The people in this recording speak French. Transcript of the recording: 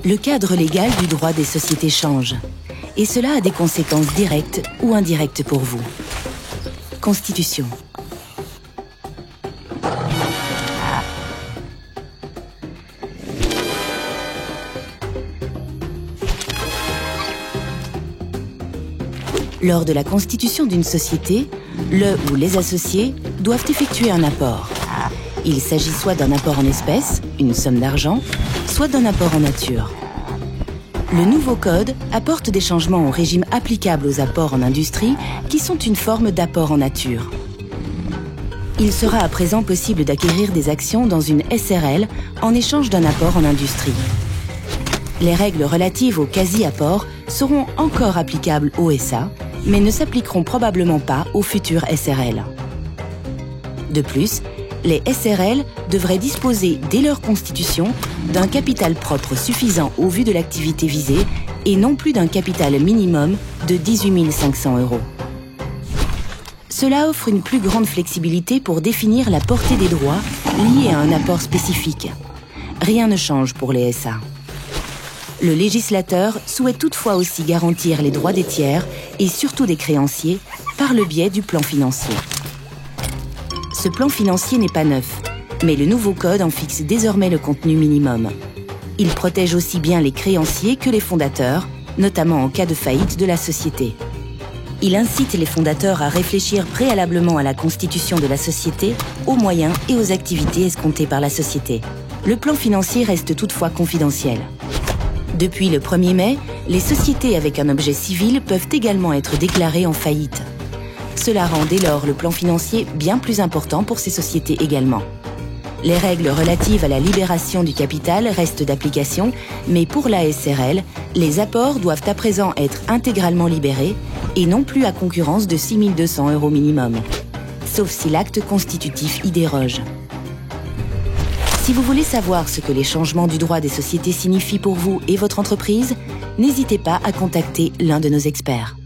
Le cadre légal du droit des sociétés change, et cela a des conséquences directes ou indirectes pour vous. Constitution. Lors de la constitution d'une société, le ou les associés doivent effectuer un apport. Il s'agit soit d'un apport en espèces, une somme d'argent, soit d'un apport en nature. Le nouveau code apporte des changements au régime applicable aux apports en industrie qui sont une forme d'apport en nature. Il sera à présent possible d'acquérir des actions dans une SRL en échange d'un apport en industrie. Les règles relatives au quasi-apport seront encore applicables aux SA, mais ne s'appliqueront probablement pas aux futures SRL. De plus, les SRL devraient disposer dès leur constitution d'un capital propre suffisant au vu de l'activité visée et non plus d'un capital minimum de 18 500 €. Cela offre une plus grande flexibilité pour définir la portée des droits liés à un apport spécifique. Rien ne change pour les SA. Le législateur souhaite toutefois aussi garantir les droits des tiers et surtout des créanciers par le biais du plan financier. Ce plan financier n'est pas neuf, mais le nouveau code en fixe désormais le contenu minimum. Il protège aussi bien les créanciers que les fondateurs, notamment en cas de faillite de la société. Il incite les fondateurs à réfléchir préalablement à la constitution de la société, aux moyens et aux activités escomptées par la société. Le plan financier reste toutefois confidentiel. Depuis le 1er mai, les sociétés avec un objet civil peuvent également être déclarées en faillite. Cela rend dès lors le plan financier bien plus important pour ces sociétés également. Les règles relatives à la libération du capital restent d'application, mais pour la SRL, les apports doivent à présent être intégralement libérés et non plus à concurrence de 6 200 € minimum, sauf si l'acte constitutif y déroge. Si vous voulez savoir ce que les changements du droit des sociétés signifient pour vous et votre entreprise, n'hésitez pas à contacter l'un de nos experts.